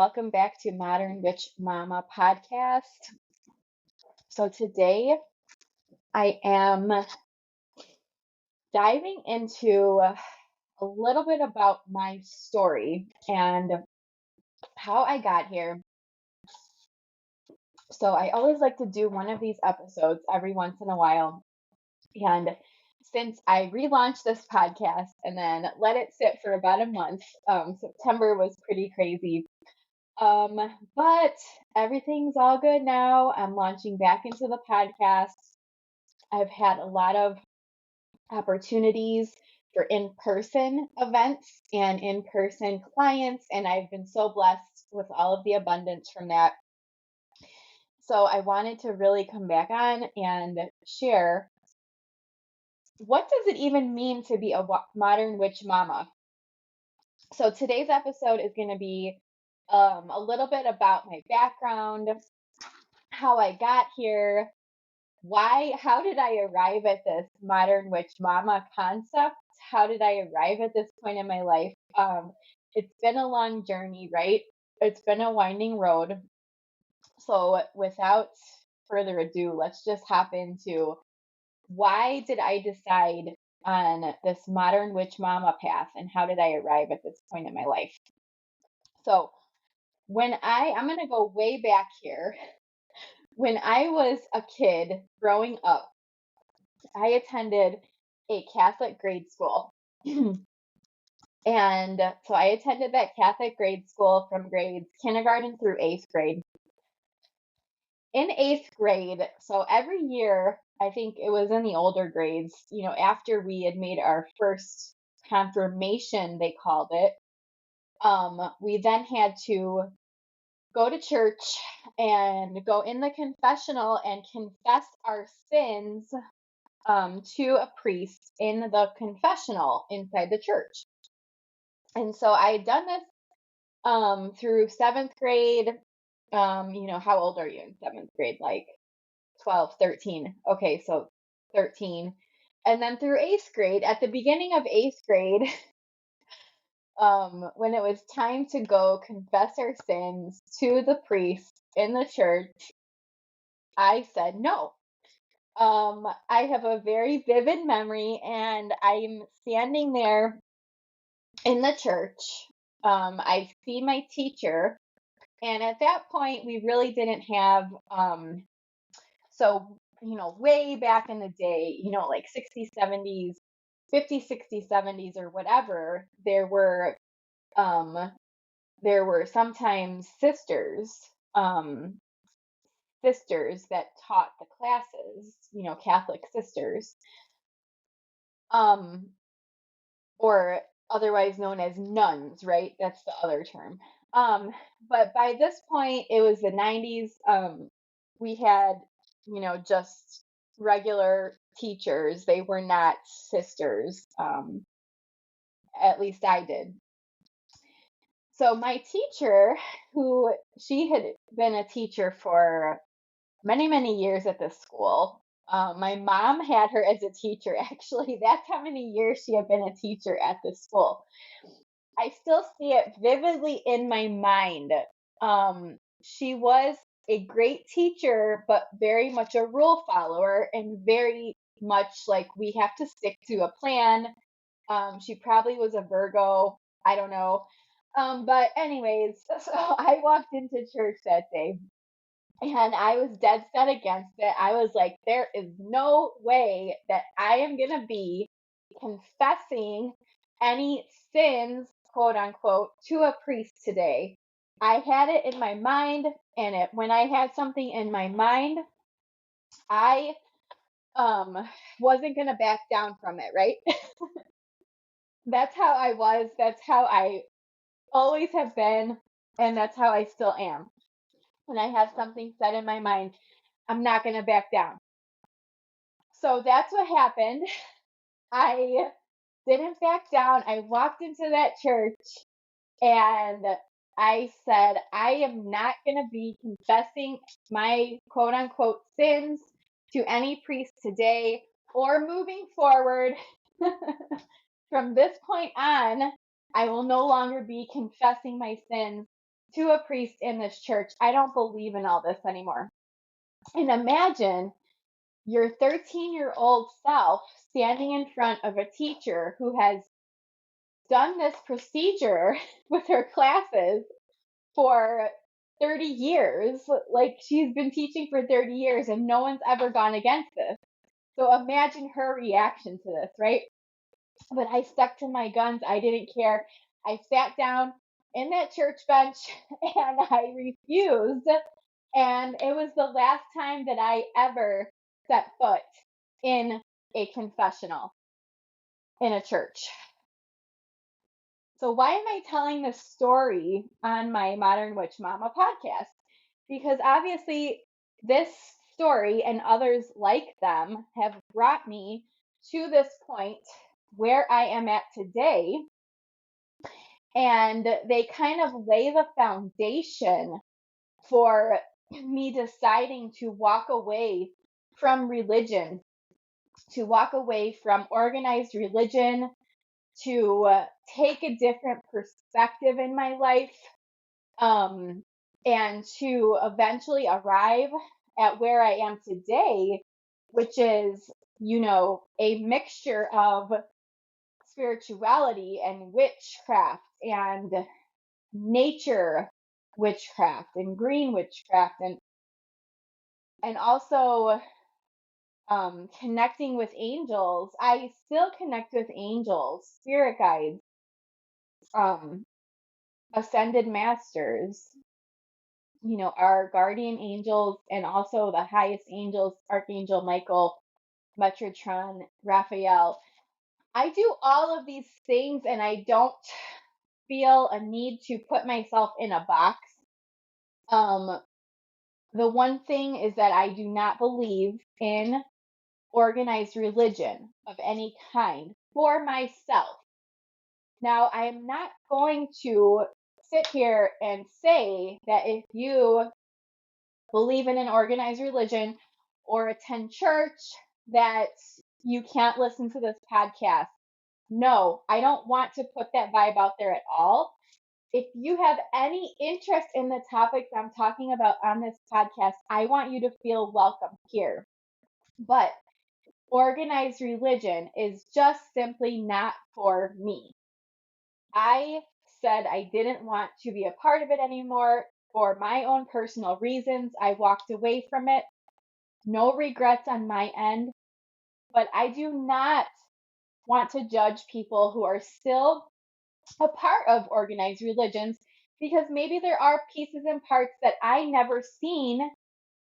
welcome back to Modern Witch Mama podcast. So today I am diving into a little bit about my story and how I got here. So I always like to do one of these episodes every once in a while. And since I relaunched this podcast and then let it sit for about a month, September was pretty crazy. But everything's all good now. I'm launching back into the podcast. I've had a lot of opportunities for in-person events and in-person clients, and I've been so blessed with all of the abundance from that. So I wanted to really come back on and share, what does it even mean to be a modern witch mama? So today's episode is going to be a little bit about my background, how I got here, how did I arrive at this modern witch mama concept? How did I arrive at this point in my life? It's been a long journey, right? It's been a winding road. So without further ado, let's just hop into, why did I decide on this modern witch mama path, and how did I arrive at this point in my life? So I'm going to go way back here. When I was a kid growing up, I attended a Catholic grade school. And so I attended that Catholic grade school from grades kindergarten through 8th grade. In 8th grade, so every year, I think it was in the older grades, after we had made our first confirmation, they called it, we then had to go to church and go in the confessional and confess our sins to a priest in the confessional inside the church. And so I had done this through 7th grade. How old are you in 7th grade? Like 12, 13. Okay, so 13. And then through 8th grade, at the beginning of 8th grade, when it was time to go confess our sins to the priest in the church, I said no. I have a very vivid memory, and I'm standing there in the church. I see my teacher, and at that point, we really didn't have, way back in the day, like 60s, 70s, 50s, 60s, 70s, or whatever, there were sometimes sisters that taught the classes, Catholic sisters, or otherwise known as nuns, right? That's the other term. But by this point, it was the 90s. We had, just regular teachers. They were not sisters. At least I did. So my teacher, she had been a teacher for many, many years at this school. My mom had her as a teacher, actually. That's how many years she had been a teacher at this school. I still see it vividly in my mind. She was a great teacher, but very much a rule follower, and very much like, we have to stick to a plan. She probably was a Virgo. I don't know. But anyways, so I walked into church that day, and I was dead set against it. I was like, there is no way that I am going to be confessing any sins, quote unquote, to a priest today. I had it in my mind, and when I had something in my mind, I wasn't going to back down from it, right? That's how I was. That's how I always have been, and that's how I still am. When I have something set in my mind, I'm not going to back down. So that's what happened. I didn't back down. I walked into that church, and I said, I am not going to be confessing my quote unquote sins to any priest today or moving forward. From this point on, I will no longer be confessing my sins to a priest in this church, I don't believe in all this anymore. And imagine your 13-year-old self standing in front of a teacher who has done this procedure with her classes for 30 years. Like, she's been teaching for 30 years and no one's ever gone against this. So imagine her reaction to this, right? But I stuck to my guns. I didn't care. I sat down in that church bench and I refused. And it was the last time that I ever set foot in a confessional in a church. So, why am I telling this story on my Modern Witch Mama podcast? Because obviously, this story and others like them have brought me to this point where I am at today. And they kind of lay the foundation for me deciding to walk away from religion, to walk away from organized religion, to take a different perspective in my life, and to eventually arrive at where I am today, which is, a mixture of spirituality and witchcraft and nature witchcraft and green witchcraft and also connecting with angels. I still connect with angels, spirit guides, um, ascended masters, our guardian angels, and also the highest angels, Archangel Michael, Metatron, Raphael. I do all of these things and I don't feel a need to put myself in a box. The one thing is that I do not believe in organized religion of any kind for myself. Now, I am not going to sit here and say that if you believe in an organized religion or attend church, that you can't listen to this podcast. No, I don't want to put that vibe out there at all. If you have any interest in the topics I'm talking about on this podcast, I want you to feel welcome here. But organized religion is just simply not for me. I said I didn't want to be a part of it anymore for my own personal reasons. I walked away from it. No regrets on my end. But I do not want to judge people who are still a part of organized religions because maybe there are pieces and parts that I never seen,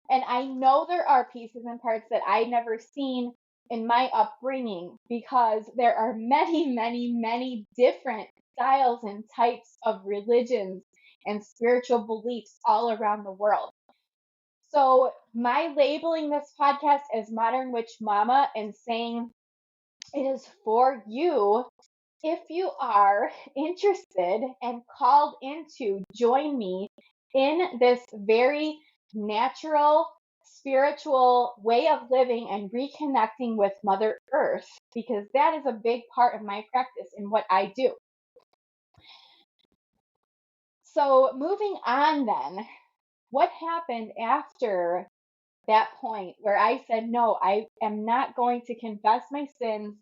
and I know there are pieces and parts that I never seen in my upbringing because there are many, many, many different styles and types of religions and spiritual beliefs all around the world. So, my labeling this podcast as Modern Witch Mama and saying it is for you if you are interested and called in to join me in this very natural, spiritual way of living and reconnecting with Mother Earth, because that is a big part of my practice and what I do. So, moving on then, what happened after that point where I said, no, I am not going to confess my sins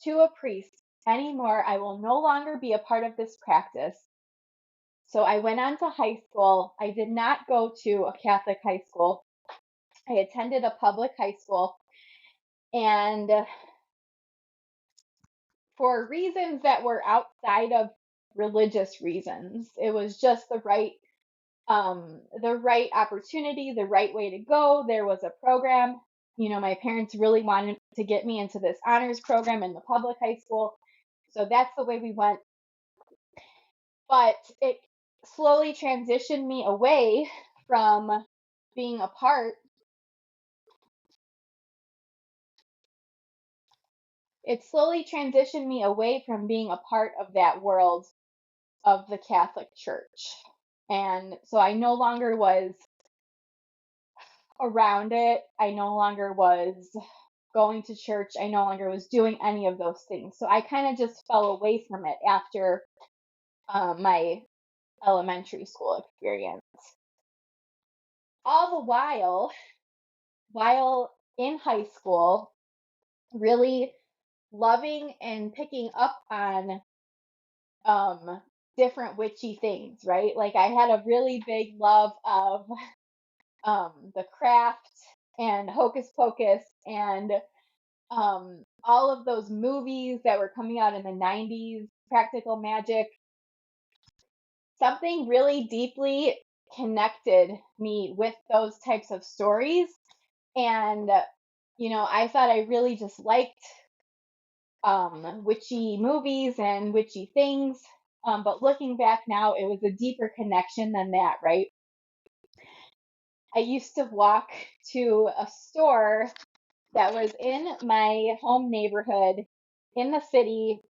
to a priest anymore. I will no longer be a part of this practice. So I went on to high school. I did not go to a Catholic high school. I attended a public high school. And for reasons that were outside of religious reasons, it was just the right opportunity, the right way to go. There was a program. My parents really wanted to get me into this honors program in the public high school. So that's the way we went. But it slowly transitioned me away from being a part. It slowly transitioned me away from being a part of that world of the Catholic Church. And so I no longer was around it. I no longer was going to church. I no longer was doing any of those things. So I kind of just fell away from it after my elementary school experience. All the while in high school, really loving and picking up on um different witchy things, right? Like I had a really big love of the craft and hocus pocus and all of those movies that were coming out in the 90s, practical magic. Something really deeply connected me with those types of stories. And, I thought I really just liked witchy movies and witchy things. But looking back now, it was a deeper connection than that, right? I used to walk to a store that was in my home neighborhood in the city,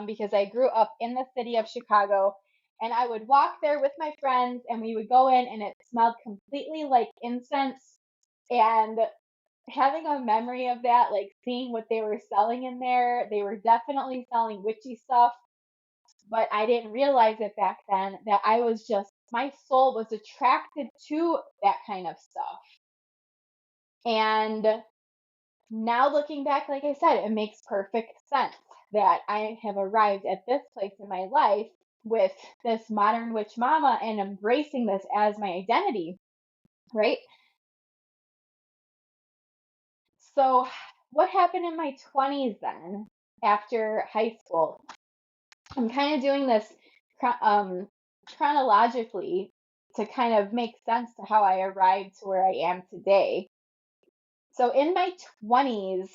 because I grew up in the city of Chicago. And I would walk there with my friends, and we would go in, and it smelled completely like incense. And having a memory of that, like seeing what they were selling in there, they were definitely selling witchy stuff. But I didn't realize it back then that my soul was attracted to that kind of stuff. And now looking back, like I said, it makes perfect sense that I have arrived at this place in my life with this modern witch mama and embracing this as my identity, right? So, what happened in my 20s then after high school? I'm kind of doing this chronologically to kind of make sense to how I arrived to where I am today. So, in my 20s,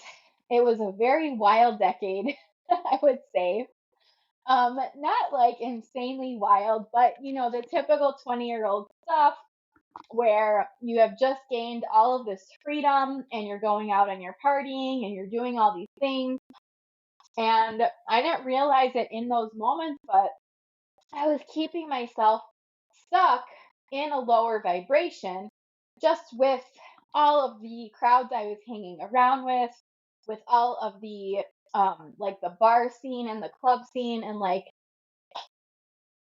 it was a very wild decade, I would say. Not like insanely wild, but the typical 20-year-old stuff where you have just gained all of this freedom and you're going out and you're partying and you're doing all these things. And I didn't realize it in those moments, but I was keeping myself stuck in a lower vibration just with all of the crowds I was hanging around with all of the like the bar scene and the club scene, and like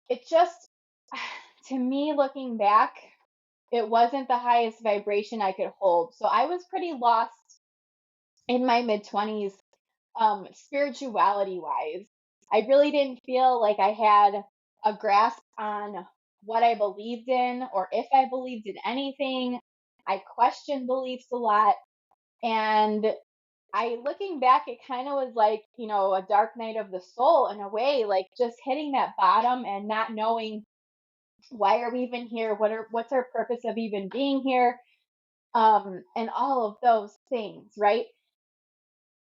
it just, to me, looking back, it wasn't the highest vibration I could hold. So I was pretty lost in my mid 20s, spirituality wise. I really didn't feel like I had a grasp on what I believed in or if I believed in anything. I questioned beliefs a lot. And looking back, it kind of was like, a dark night of the soul in a way, like just hitting that bottom and not knowing why are we even here? What's our purpose of even being here? And all of those things, right?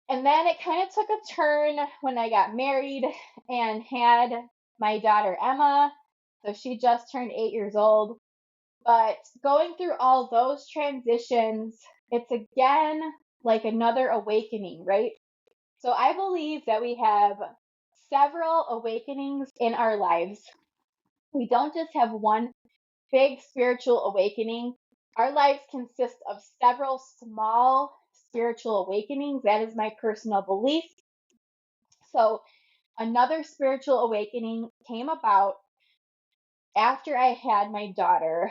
And then it kind of took a turn when I got married and had my daughter Emma. So she just turned 8 years old. But going through all those transitions, it's again like another awakening, right? So I believe that we have several awakenings in our lives. We don't just have one big spiritual awakening. Our lives consist of several small spiritual awakenings. That is my personal belief. So, another spiritual awakening came about after I had my daughter,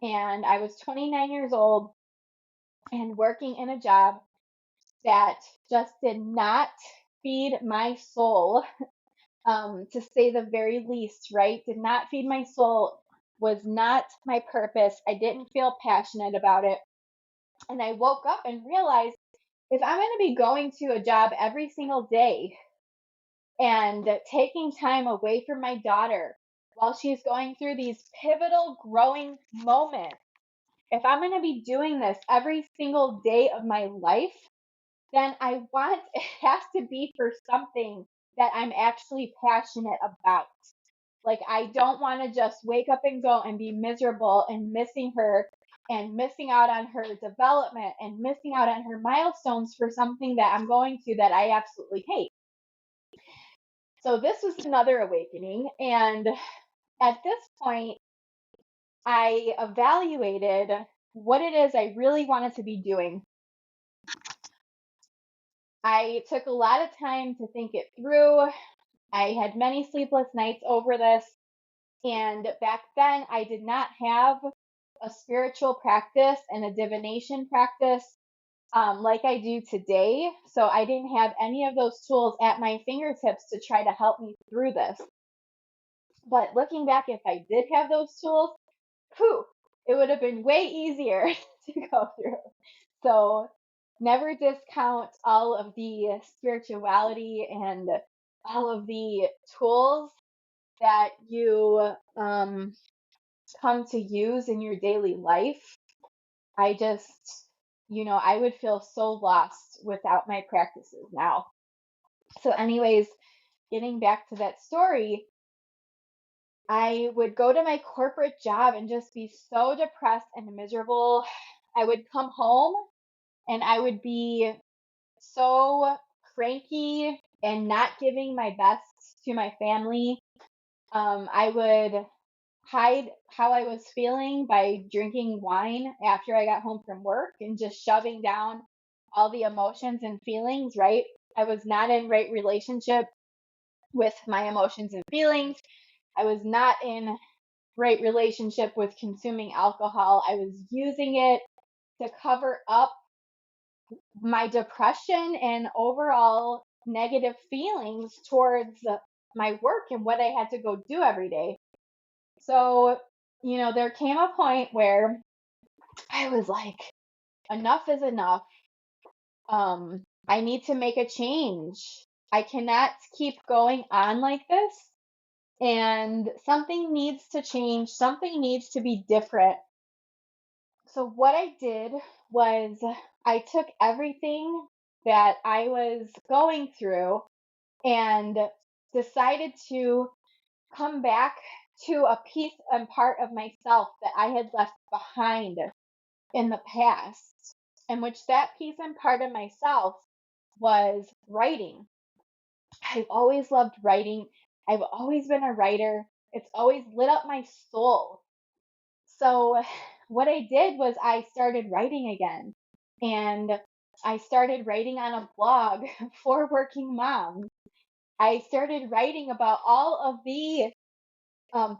and I was 29 years old and working in a job that just did not feed my soul, to say the very least, right? Did not feed my soul, was not my purpose. I didn't feel passionate about it. And I woke up and realized if I'm going to be going to a job every single day and taking time away from my daughter while she's going through these pivotal growing moments, if I'm going to be doing this every single day of my life, then I want it has to be for something that I'm actually passionate about. Like, I don't want to just wake up and go and be miserable and missing her and missing out on her development and missing out on her milestones for something that I'm going to that I absolutely hate. So, this was another awakening. And at this point, I evaluated what it is I really wanted to be doing. I took a lot of time to think it through. I had many sleepless nights over this. And back then, I did not have a spiritual practice and a divination practice like I do today. So I didn't have any of those tools at my fingertips to try to help me through this. But looking back, if I did have those tools, whew, it would have been way easier to go through. So never discount all of the spirituality and all of the tools that you come to use in your daily life. I just, I would feel so lost without my practices now. So, anyways, getting back to that story, I would go to my corporate job and just be so depressed and miserable. I would come home and I would be so cranky and not giving my best to my family. I would hide how I was feeling by drinking wine after I got home from work and just shoving down all the emotions and feelings, right? I was not in right relationship with my emotions and feelings. I was not in right relationship with consuming alcohol. I was using it to cover up my depression and overall negative feelings towards my work and what I had to go do every day. So, there came a point where I was like, enough is enough. I need to make a change. I cannot keep going on like this. And something needs to change. Something needs to be different. So, what I did was I took everything that I was going through and decided to come back to a piece and part of myself that I had left behind in the past, in which that piece and part of myself was writing. I've always loved writing. I've always been a writer. It's always lit up my soul. So, what I did was I started writing again. And I started writing on a blog for working moms. I started writing about all of the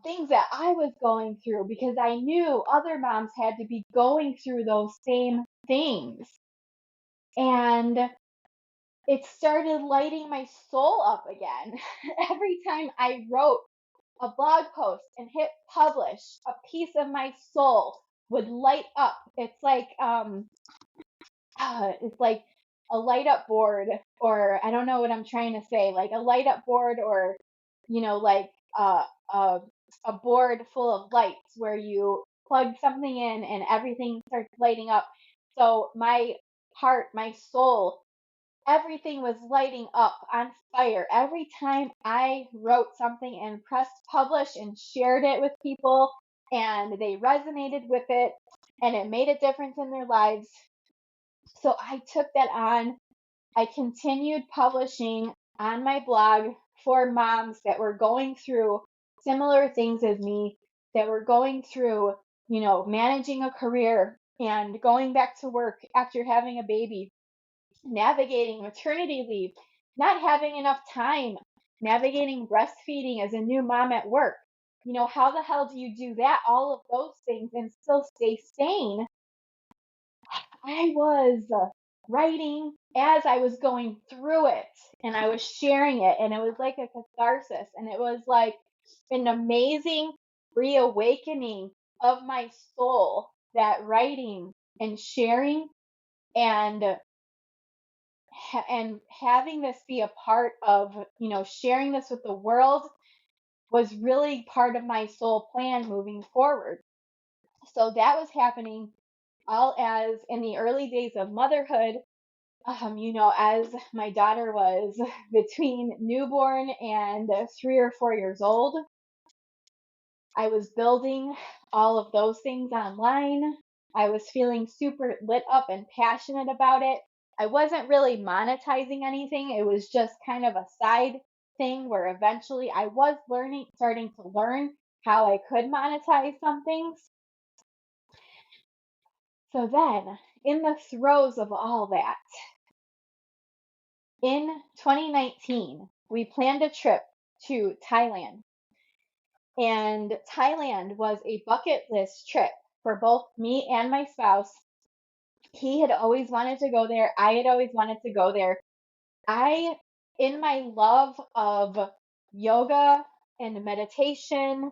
things that I was going through because I knew other moms had to be going through those same things. And it started lighting my soul up again. Every time I wrote a blog post and hit publish, a piece of my soul would light up. It's like a light up board, or I don't know what I'm trying to say, like a light up board, or like a a board full of lights where you plug something in and everything starts lighting up. So my heart, my soul, everything was lighting up on fire every time I wrote something and pressed publish and shared it with people, and they resonated with it and it made a difference in their lives. So I took that on. I continued publishing on my blog for moms that were going through similar things as me, that were going through, managing a career and going back to work after having a baby, navigating maternity leave, not having enough time, navigating breastfeeding as a new mom at work. How the hell do you do that? All of those things and still stay sane? I was writing as I was going through it, and I was sharing it, and it was like a catharsis, and it was like an amazing reawakening of my soul, that writing and sharing and and having this be a part of, sharing this with the world was really part of my soul plan moving forward. So that was happening all as in the early days of motherhood. As my daughter was between newborn and 3 or 4 years old, I was building all of those things online. I was feeling super lit up and passionate about it. I wasn't really monetizing anything. It was just kind of a side thing where eventually I was starting to learn how I could monetize some things. So then, in the throes of all that, in 2019, we planned a trip to Thailand. And Thailand was a bucket list trip for both me and my spouse. He had always wanted to go there. I had always wanted to go there. In my love of yoga and meditation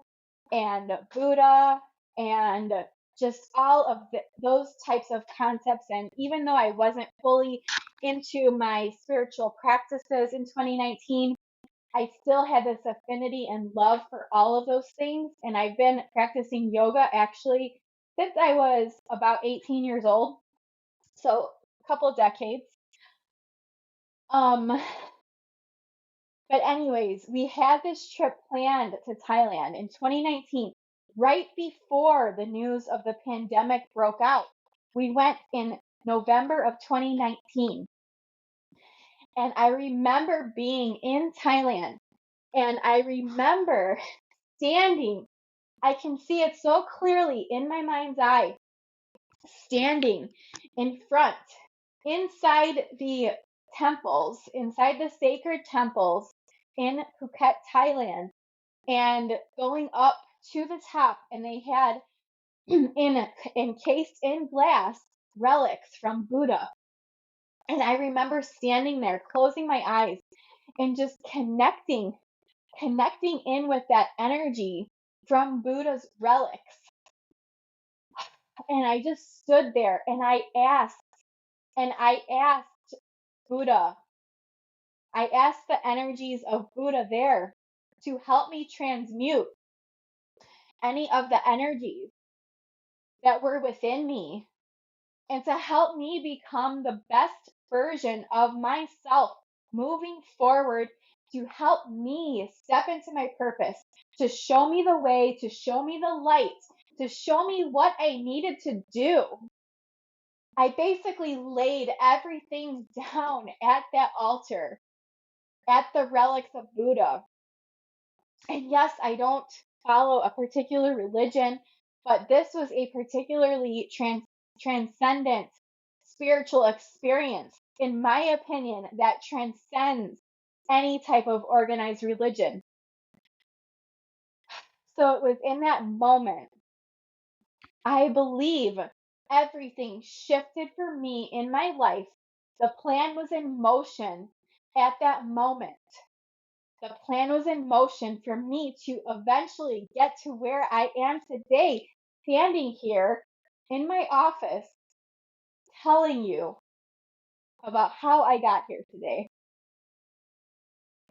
and Buddha and just all of those types of concepts, and even though I wasn't fully into my spiritual practices in 2019, I still had this affinity and love for all of those things. And I've been practicing yoga actually since I was about 18 years old. So a couple decades. Um, but anyways, we had this trip planned to Thailand in 2019, right before the news of the pandemic broke out. We went in November of 2019. And I remember being in Thailand, and I remember standing. I can see it so clearly in my mind's eye, standing in front, inside the temples, inside the sacred temples in Phuket, Thailand, and going up to the top, and they had encased in glass relics from Buddha. And I remember standing there, closing my eyes, and just connecting in with that energy from Buddha's relics. And I just stood there and I asked Buddha, I asked the energies of Buddha there to help me transmute any of the energies that were within me and to help me become the best version of myself moving forward, to help me step into my purpose, to show me the way, to show me the light, to show me what I needed to do. I basically laid everything down at that altar, at the relics of Buddha. And yes, I don't follow a particular religion, but this was a particularly transcendent spiritual experience, in my opinion, that transcends any type of organized religion. So it was in that moment, I believe everything shifted for me in my life. The plan was in motion at that moment. The plan was in motion for me to eventually get to where I am today, standing here in my office telling you about how I got here today.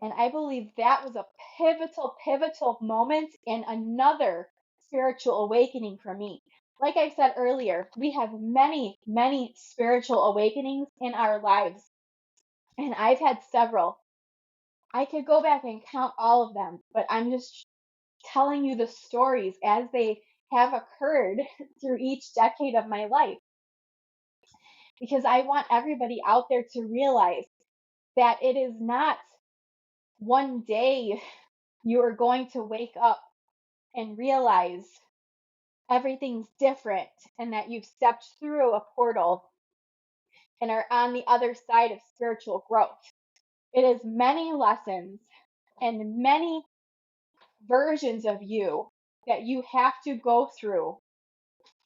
And I believe that was a pivotal moment in another spiritual awakening for me. Like I said earlier, we have many spiritual awakenings in our lives, and I've had several. I could go back and count all of them, but I'm just telling you the stories as they have occurred through each decade of my life. Because I want everybody out there to realize that it is not one day you are going to wake up and realize everything's different and that you've stepped through a portal and are on the other side of spiritual growth. It is many lessons and many versions of you that you have to go through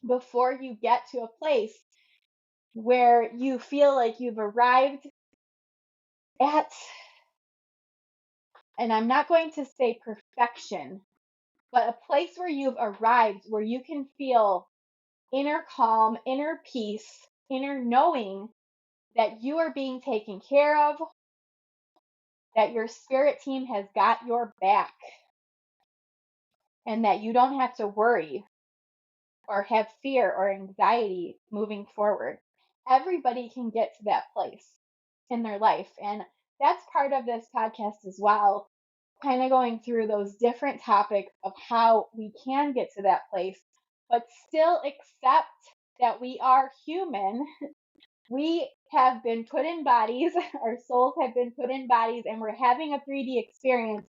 before you get to a place where you feel like you've arrived at, and I'm not going to say perfection, but a place where you've arrived where you can feel inner calm, inner peace, inner knowing that you are being taken care of, that your spirit team has got your back, and that you don't have to worry or have fear or anxiety moving forward. Everybody can get to that place in their life. And that's part of this podcast as well, kind of going through those different topics of how we can get to that place, but still accept that we are human. We have been put in bodies, our souls have been put in bodies, and we're having a 3D experience,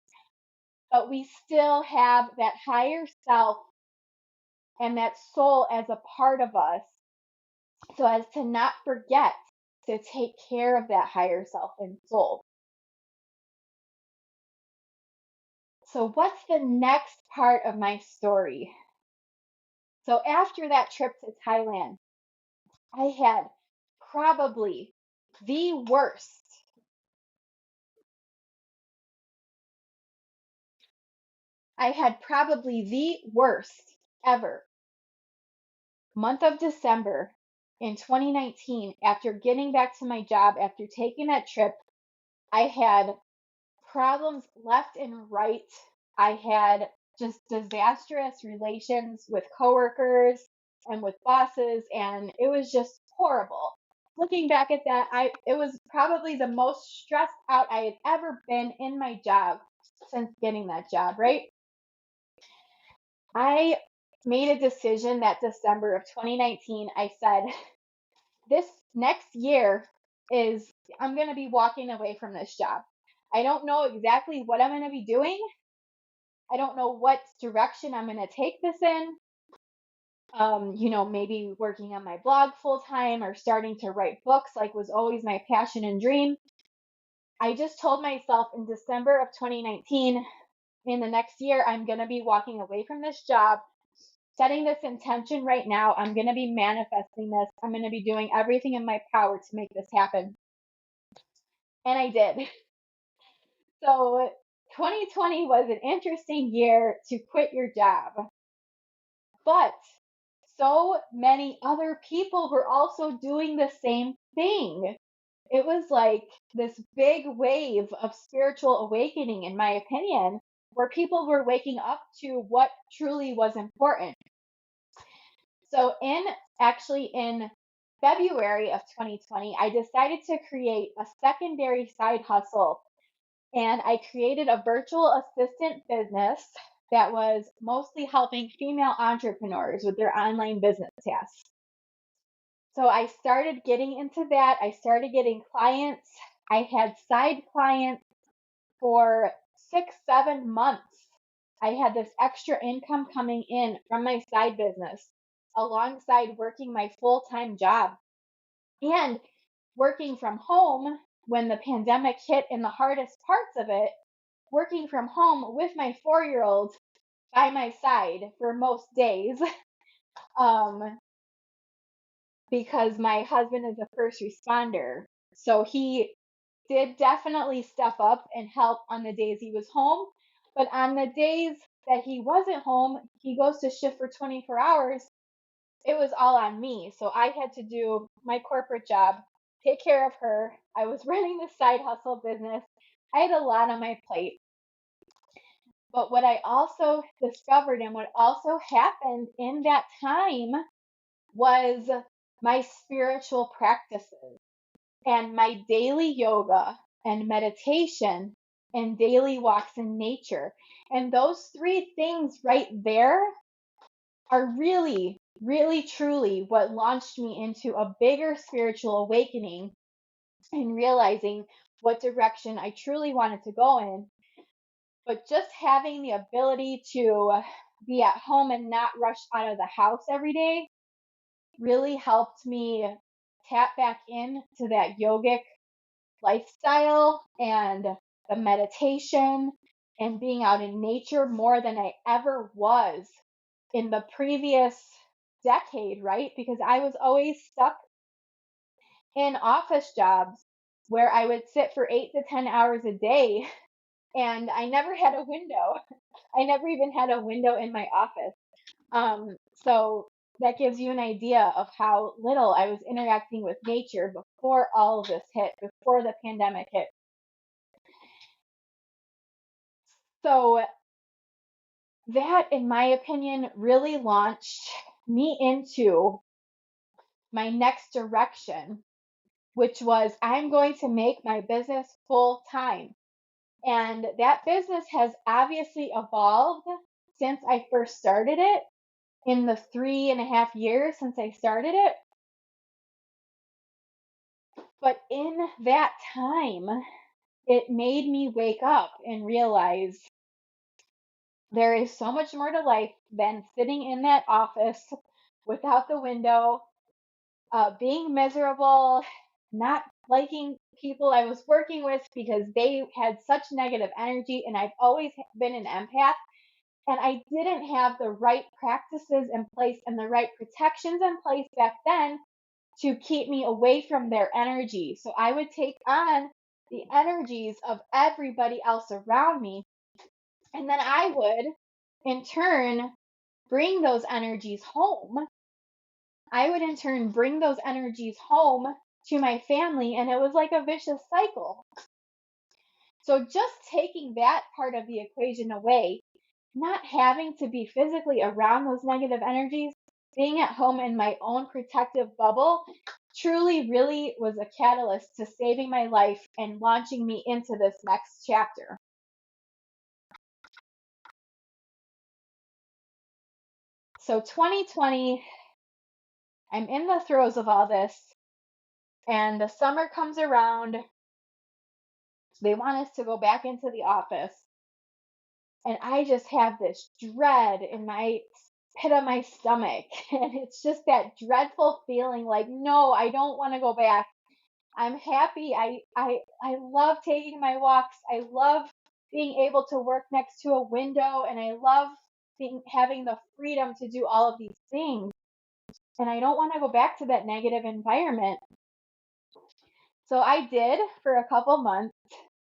but we still have that higher self and that soul as a part of us, so as to not forget to take care of that higher self and soul. So, what's the next part of my story? So, after that trip to Thailand, I had probably the worst, I had probably the worst ever month of December in 2019. After getting back to my job, after taking that trip, I had problems left and right. I had just disastrous relations with coworkers and with bosses, and it was just horrible. Looking back at that, it was probably the most stressed out I had ever been in my job since getting that job, right? I made a decision that December of 2019. I said, this next year is, I'm going to be walking away from this job. I don't know exactly what I'm going to be doing. I don't know what direction I'm going to take this in. Maybe working on my blog full time or starting to write books, like was always my passion and dream. I just told myself in December of 2019, in the next year, I'm going to be walking away from this job, setting this intention right now. I'm going to be manifesting this. I'm going to be doing everything in my power to make this happen. And I did. So 2020 was an interesting year to quit your job. But so many other people were also doing the same thing. It was like this big wave of spiritual awakening, in my opinion, where people were waking up to what truly was important. So, in February of 2020, I decided to create a secondary side hustle, and I created a virtual assistant business that was mostly helping female entrepreneurs with their online business tasks. So I started getting into that. I started getting clients. I had side clients for 6, 7 months. I had this extra income coming in from my side business alongside working my full time job and working from home when the pandemic hit in the hardest parts of it, working from home with my 4-year-old by my side for most days. um, because my husband is a first responder. So he did definitely step up and help on the days he was home. But on the days that he wasn't home, he goes to shift for 24 hours. It was all on me. So I had to do my corporate job, take care of her. I was running the side hustle business. I had a lot on my plate. But what I also discovered and what also happened in that time was my spiritual practices and my daily yoga and meditation and daily walks in nature. And those three things right there are really, really, truly what launched me into a bigger spiritual awakening and realizing what direction I truly wanted to go in. But just having the ability to be at home and not rush out of the house every day really helped me tap back into that yogic lifestyle and the meditation and being out in nature more than I ever was in the previous decade, right? Because I was always stuck in office jobs where I would sit for 8 to 10 hours a day and I never had a window. I never even had a window in my office. So that gives you an idea of how little I was interacting with nature before all of this hit, before the pandemic hit. So that, in my opinion, really launched me into my next direction, which was I'm going to make my business full time. And that business has obviously evolved since I first started it in the 3.5 years since I started it. But in that time, it made me wake up and realize there is so much more to life than sitting in that office without the window, being miserable, not liking people I was working with because they had such negative energy, and I've always been an empath, and I didn't have the right practices in place and the right protections in place back then to keep me away from their energy. So I would take on the energies of everybody else around me, and then I would in turn bring those energies home. I would in turn bring those energies home to my family, and it was like a vicious cycle. So just taking that part of the equation away, not having to be physically around those negative energies, being at home in my own protective bubble, truly really was a catalyst to saving my life and launching me into this next chapter. So 2020, I'm in the throes of all this, and the summer comes around. They want us to go back into the office. And I just have this dread in my pit of my stomach. And it's just that dreadful feeling like, no, I don't want to go back. I'm happy. I love taking my walks. I love being able to work next to a window, and I love having the freedom to do all of these things. And I don't want to go back to that negative environment. So I did for a couple months,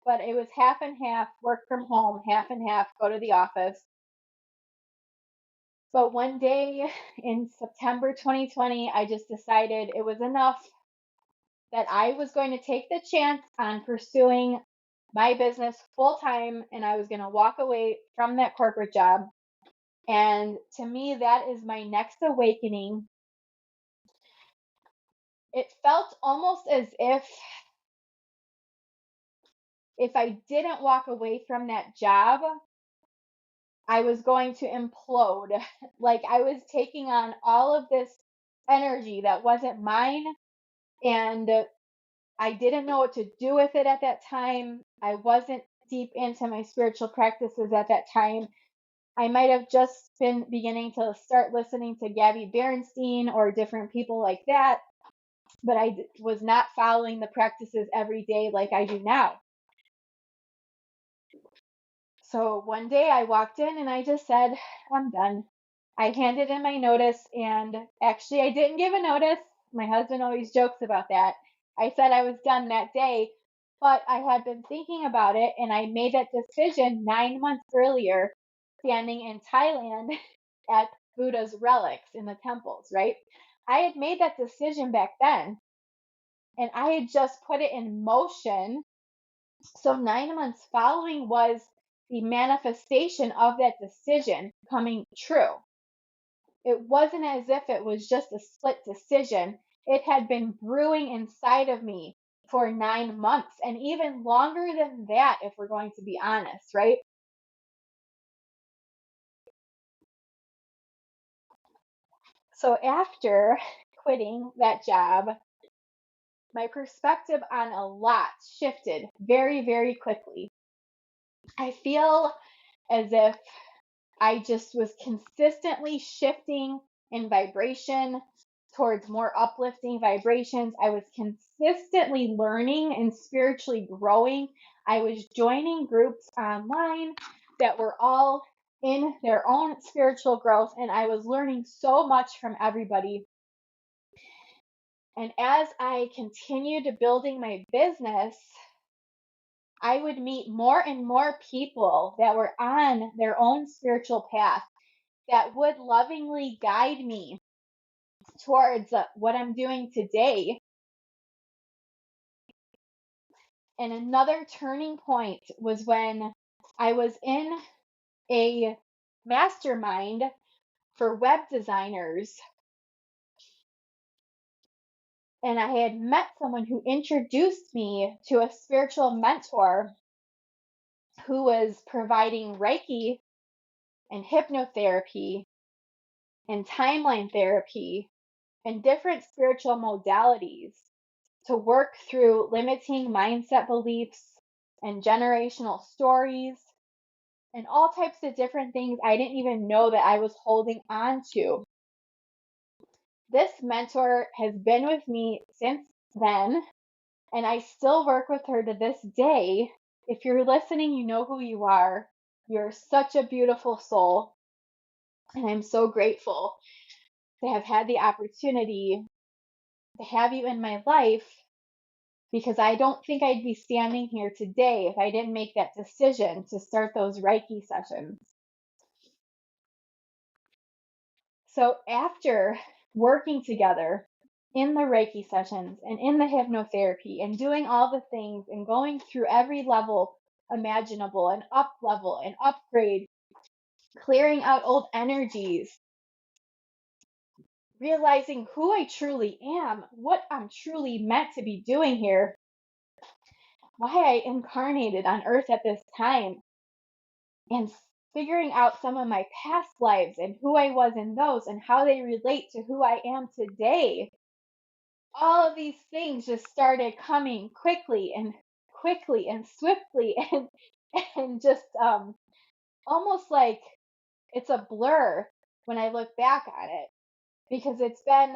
but it was half and half work from home, half and half go to the office. But one day in September 2020, I just decided it was enough, that I was going to take the chance on pursuing my business full time, and I was going to walk away from that corporate job. And to me, that is my next awakening. It felt almost as if I didn't walk away from that job, I was going to implode. Like I was taking on all of this energy that wasn't mine, and I didn't know what to do with it at that time. I wasn't deep into my spiritual practices at that time. I might have just been beginning to start listening to Gabby Bernstein or different people like that, but I was not following the practices every day like I do now. So one day I walked in and I just said, I'm done. I handed in my notice, and actually, I didn't give a notice. My husband always jokes about that. I said I was done that day, but I had been thinking about it, and I made that decision 9 months earlier, standing in Thailand at Buddha's relics in the temples, right? I had made that decision back then, and I had just put it in motion. So 9 months following was the manifestation of that decision coming true. It wasn't as if it was just a split decision. It had been brewing inside of me for 9 months, and even longer than that, if we're going to be honest, right? So after quitting that job, my perspective on a lot shifted very, very quickly. I feel as if I just was consistently shifting in vibration towards more uplifting vibrations. I was consistently learning and spiritually growing. I was joining groups online that were all in their own spiritual growth, and I was learning so much from everybody. And as I continued building my business, I would meet more and more people that were on their own spiritual path that would lovingly guide me towards what I'm doing today. And another turning point was when I was in a mastermind for web designers, and I had met someone who introduced me to a spiritual mentor who was providing Reiki and hypnotherapy and timeline therapy and different spiritual modalities to work through limiting mindset beliefs and generational stories and all types of different things I didn't even know that I was holding on to. This mentor has been with me since then, And I still work with her to this day. If you're listening, you know who you are. You're such a beautiful soul. And I'm so grateful to have had the opportunity to have you in my life, because I don't think I'd be standing here today if I didn't make that decision to start those Reiki sessions. So after working together in the Reiki sessions and in the hypnotherapy and doing all the things and going through every level imaginable and up level and upgrade, clearing out old energies, realizing who I truly am, what I'm truly meant to be doing here, why I incarnated on earth at this time, and figuring out some of my past lives and who I was in those and how they relate to who I am today. All of these things just started coming quickly and swiftly and just almost like it's a blur when I look back on it, because it's been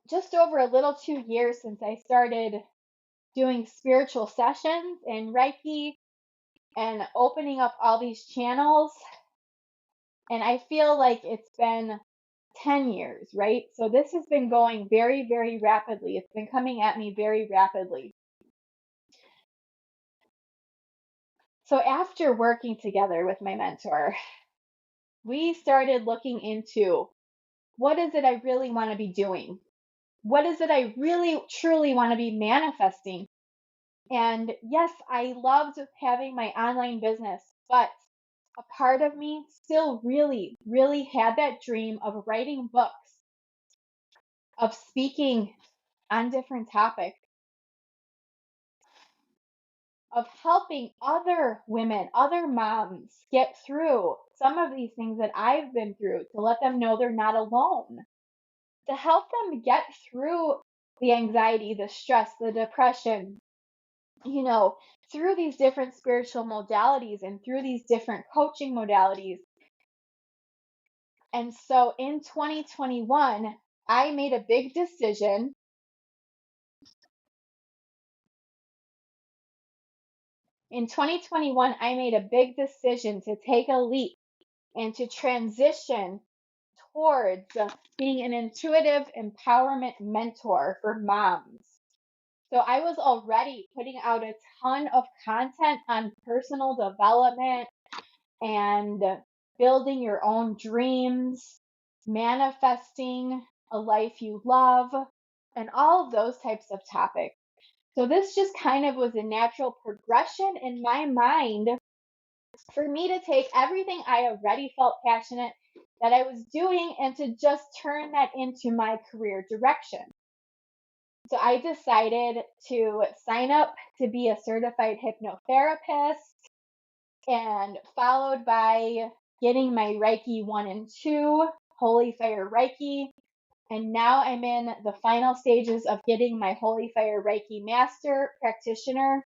just over a little 2 years since I started doing spiritual sessions and Reiki and opening up all these channels. And I feel like it's been 10 years, right? So this has been going very, very rapidly. It's been coming at me very rapidly. So after working together with my mentor, we started looking into, what is it I really want to be doing? What is it I really, truly want to be manifesting? And yes, I loved having my online business, but a part of me still really, really had that dream of writing books, of speaking on different topics, of helping other women, other moms get through some of these things that I've been through, to let them know they're not alone, to help them get through the anxiety, the stress, the depression, through these different spiritual modalities and through these different coaching modalities. And so in 2021, I made a big decision. In 2021, I made a big decision to take a leap and to transition towards being an intuitive empowerment mentor for moms. So I was already putting out a ton of content on personal development and building your own dreams, manifesting a life you love, and all of those types of topics. So this just kind of was a natural progression in my mind for me to take everything I already felt passionate that I was doing and to just turn that into my career direction. So I decided to sign up to be a certified hypnotherapist, and followed by getting my Reiki 1 and 2, Holy Fire Reiki. And now I'm in the final stages of getting my Holy Fire Reiki Master Practitioner.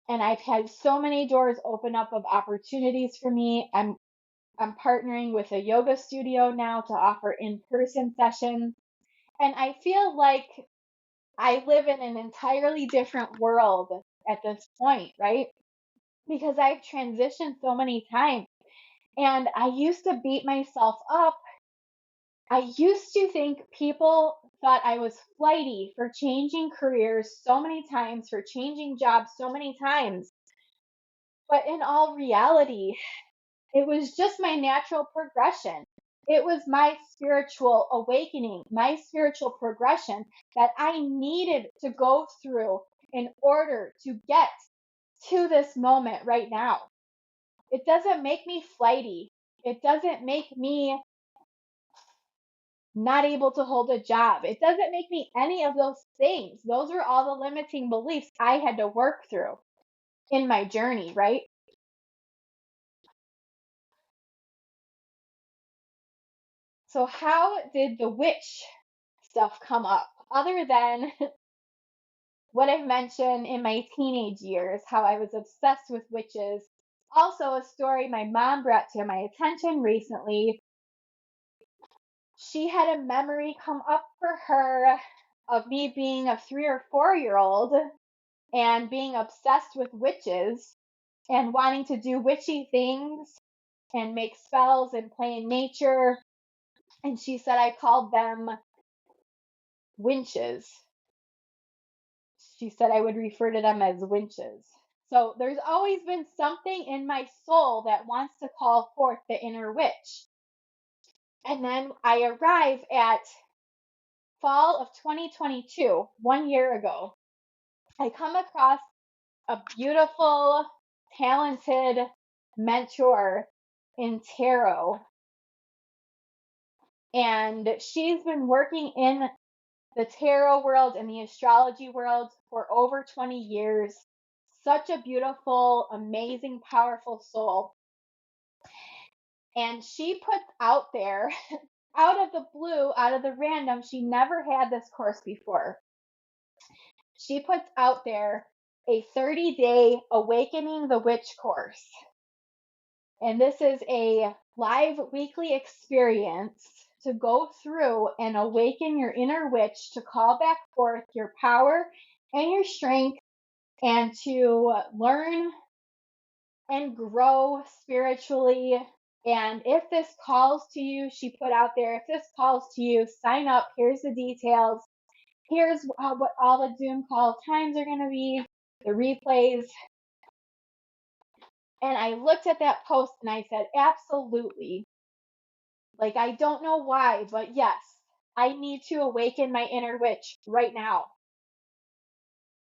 And I've had so many doors open up of opportunities for me. I'm partnering with a yoga studio now to offer in-person sessions. And I feel like I live in an entirely different world at this point, right? Because I've transitioned so many times. And I used to beat myself up. I used to think people thought I was flighty for changing careers so many times, for changing jobs so many times. But in all reality, it was just my natural progression. It was my spiritual awakening, my spiritual progression that I needed to go through in order to get to this moment right now. It doesn't make me flighty. It doesn't make me not able to hold a job. It doesn't make me any of those things. Those are all the limiting beliefs I had to work through in my journey, right? So, how did the witch stuff come up? Other than what I've mentioned in my teenage years, how I was obsessed with witches. Also, a story my mom brought to my attention recently. she had a memory come up for her of me being a 3 or 4 year old and being obsessed with witches and wanting to do witchy things and make spells and play in nature. And she said I called them winches. She said I would refer to them as winches. So there's always been something in my soul that wants to call forth the inner witch. And then I arrive at fall of 2022, 1 year ago. I come across a beautiful, talented mentor in tarot. And she's been working in the tarot world and the astrology world for over 20 years. Such a beautiful, amazing, powerful soul. And she puts out there, out of the blue, out of the random, she never had this course before. She puts out there a 30-day Awakening the Witch course. And this is a live weekly experience to go through and awaken your inner witch to call back forth your power and your strength and to learn and grow spiritually. And if this calls to you, she put out there, if this calls to you, sign up. Here's the details. Here's what all the Zoom call times are going to be, the replays. And I looked at that post and I said, absolutely. Like, I don't know why, but yes, I need to awaken my inner witch right now.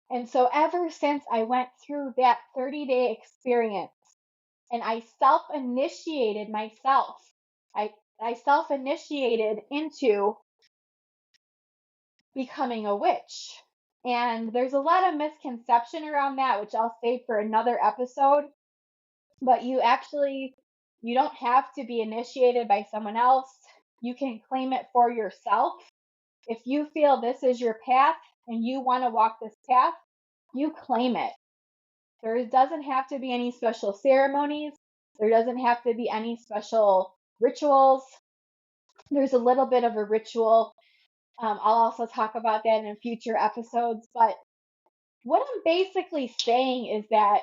And so ever since I went through that 30-day experience and I self-initiated myself, I self-initiated into becoming a witch. And there's a lot of misconception around that, which I'll save for another episode. But you don't have to be initiated by someone else. You can claim it for yourself. If you feel this is your path and you want to walk this path, you claim it. There doesn't have to be any special ceremonies. There doesn't have to be any special rituals. There's a little bit of a ritual. I'll also talk about that in future episodes. But what I'm basically saying is that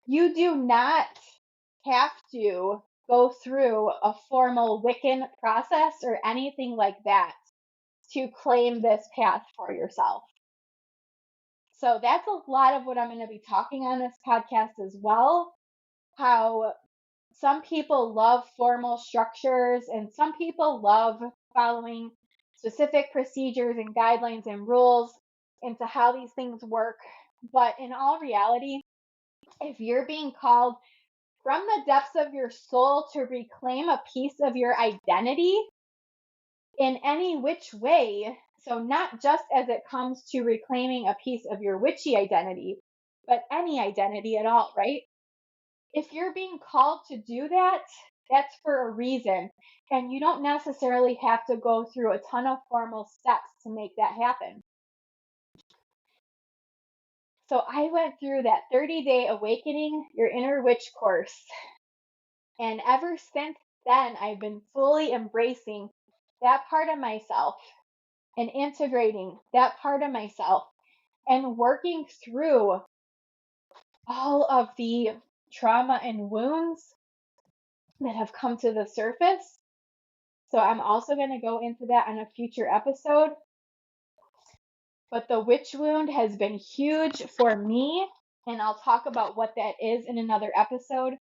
you do not have to go through a formal Wiccan process or anything like that to claim this path for yourself. So that's a lot of what I'm going to be talking on this podcast as well. How some people love formal structures and some people love following specific procedures and guidelines and rules into how these things work. But in all reality, if you're being called from the depths of your soul to reclaim a piece of your identity in any which way, so not just as it comes to reclaiming a piece of your witchy identity, but any identity at all, right? If you're being called to do that, that's for a reason. And you don't necessarily have to go through a ton of formal steps to make that happen. So I went through that 30-day Awakening Your Inner Witch course. And ever since then, I've been fully embracing that part of myself and integrating that part of myself and working through all of the trauma and wounds that have come to the surface. So I'm also going to go into that on a future episode. But the witch wound has been huge for me, and I'll talk about what that is in another episode.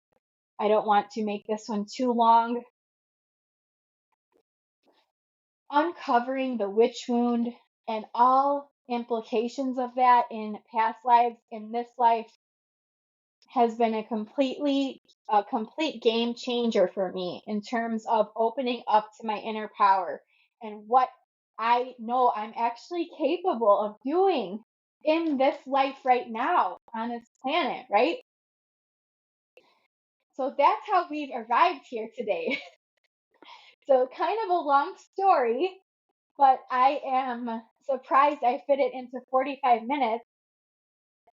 I don't want to make this one too long. Uncovering the witch wound and all implications of that in past lives, in this life, has been a complete game changer for me in terms of opening up to my inner power and what I know I'm actually capable of doing in this life right now on this planet, right? So that's how we've arrived here today. So kind of a long story, but I am surprised I fit it into 45 minutes.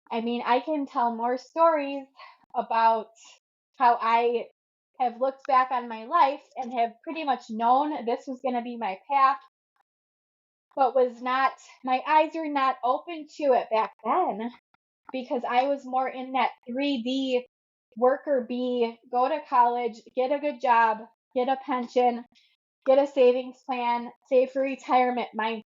I mean, I can tell more stories about how I have looked back on my life and have pretty much known this was going to be my path, but my eyes were not open to it back then because I was more in that 3D worker bee, go to college, get a good job, get a pension, get a savings plan, save for retirement mindset.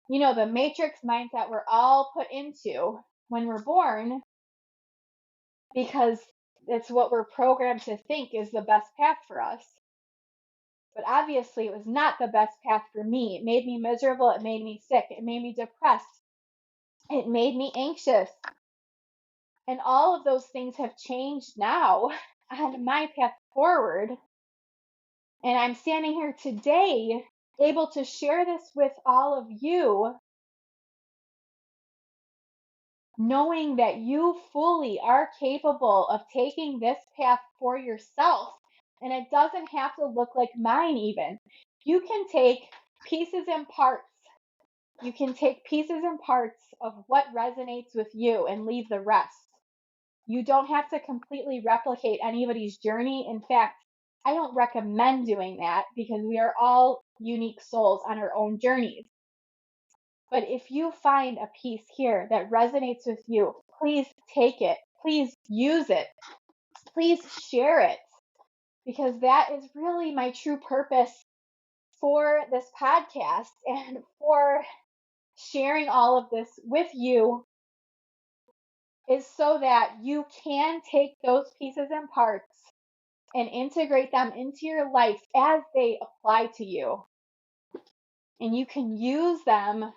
The matrix mindset we're all put into when we're born because it's what we're programmed to think is the best path for us. But obviously, it was not the best path for me. It made me miserable. It made me sick. It made me depressed. It made me anxious. And all of those things have changed now on my path forward. And I'm standing here today able to share this with all of you, knowing that you fully are capable of taking this path for yourself. And it doesn't have to look like mine, even. You can take pieces and parts. You can take pieces and parts of what resonates with you and leave the rest. You don't have to completely replicate anybody's journey. In fact, I don't recommend doing that because we are all unique souls on our own journeys. But if you find a piece here that resonates with you, please take it. Please use it. Please share it, because that is really my true purpose for this podcast and for sharing all of this with you, is so that you can take those pieces and parts and integrate them into your life as they apply to you. And you can use them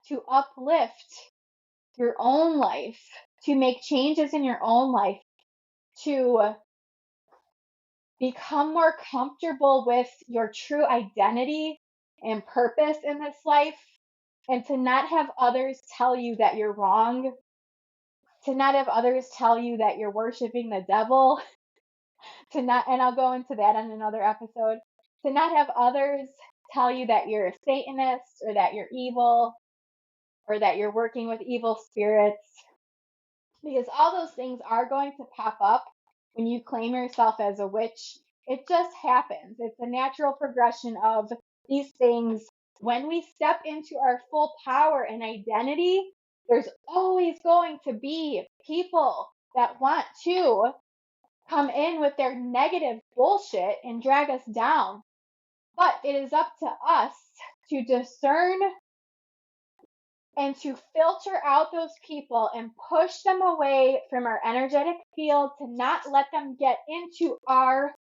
to uplift your own life, to make changes in your own life, to become more comfortable with your true identity and purpose in this life, and to not have others tell you that you're wrong, to not have others tell you that you're worshiping the devil, and I'll go into that in another episode, to not have others tell you that you're a Satanist or that you're evil or that you're working with evil spirits, because all those things are going to pop up when you claim yourself as a witch. It just happens. It's a natural progression of these things. When we step into our full power and identity, there's always going to be people that want to come in with their negative bullshit and drag us down. But it is up to us to discern and to filter out those people and push them away from our energetic field, to not let them get into our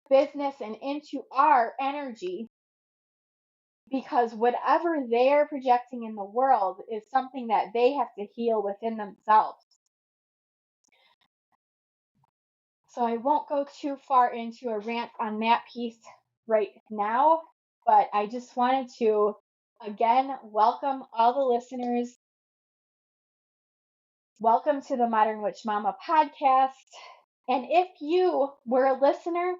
business and into our energy, because whatever they're projecting in the world is something that they have to heal within themselves. So I won't go too far into a rant on that piece right now, but I just wanted to again welcome all the listeners. Welcome to the Modern Witch Mama podcast. And if you were a listener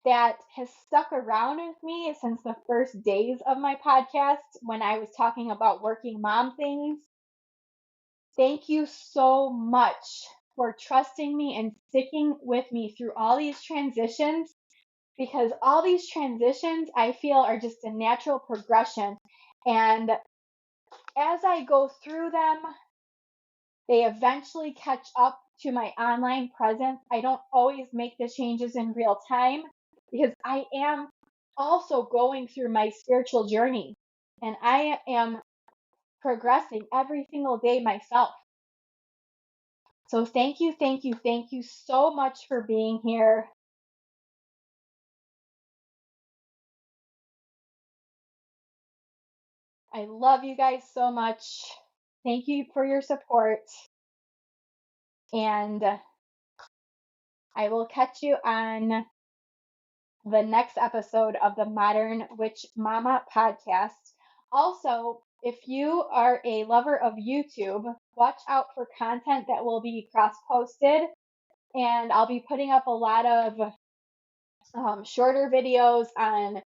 that has stuck around with me since the first days of my podcast when I was talking about working mom things, thank you so much for trusting me and sticking with me through all these transitions, because all these transitions I feel are just a natural progression. And as I go through them, they eventually catch up to my online presence. I don't always make the changes in real time because I am also going through my spiritual journey and I am progressing every single day myself. So thank you, thank you, thank you so much for being here. I love you guys so much. Thank you for your support. And I will catch you on the next episode of the Modern Witch Mama podcast. Also, if you are a lover of YouTube, watch out for content that will be cross-posted. And I'll be putting up a lot of shorter videos on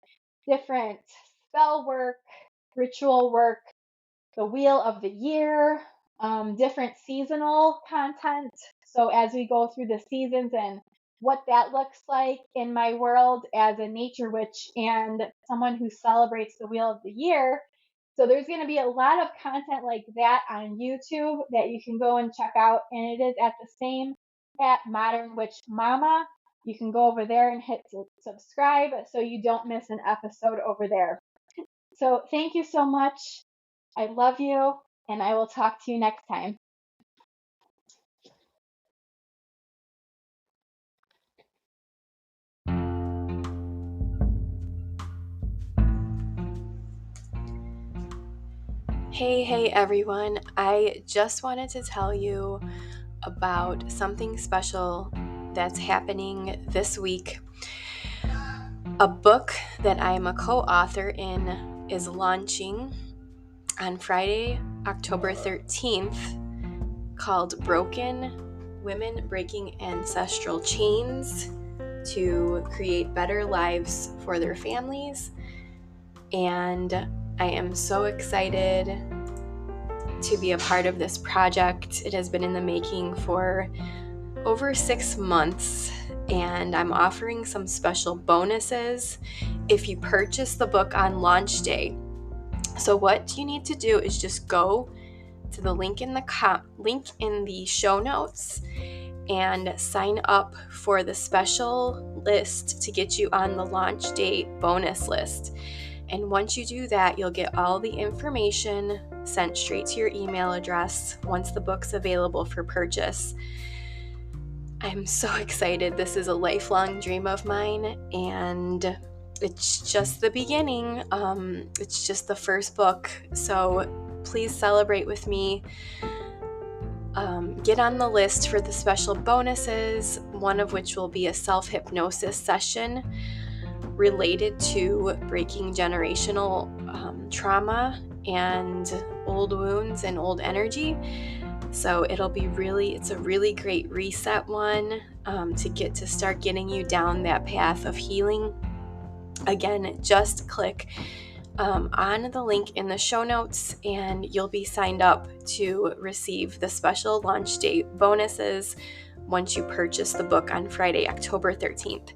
different spell work, ritual work, the wheel of the year, different seasonal content. So as we go through the seasons and what that looks like in my world as a nature witch and someone who celebrates the Wheel of the Year. So there's going to be a lot of content like that on YouTube that you can go and check out. And it is at the same at Modern Witch Mama. You can go over there and hit subscribe so you don't miss an episode over there. So thank you so much. I love you, and I will talk to you next time. Hey everyone. I just wanted to tell you about something special that's happening this week. A book that I'm a co-author in is launching on Friday, October 13th, called Broken: Women Breaking Ancestral Chains to Create Better Lives for Their Families. And I am so excited to be a part of this project. It has been in the making for over 6 months, and I'm offering some special bonuses if you purchase the book on launch day. So what you need to do is just go to the link in the show notes and sign up for the special list to get you on the launch date bonus list. And once you do that, you'll get all the information sent straight to your email address once the book's available for purchase. I'm so excited. This is a lifelong dream of mine, and it's just the beginning. It's just the first book. So please celebrate with me. Get on the list for the special bonuses, one of which will be a self-hypnosis session related to breaking generational trauma and old wounds and old energy. So it's a really great reset one to start getting you down that path of healing. Again, just click on the link in the show notes and you'll be signed up to receive the special launch date bonuses once you purchase the book on Friday, October 13th.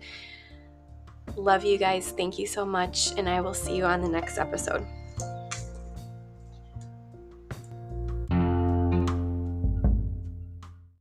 Love you guys. Thank you so much, and I will see you on the next episode.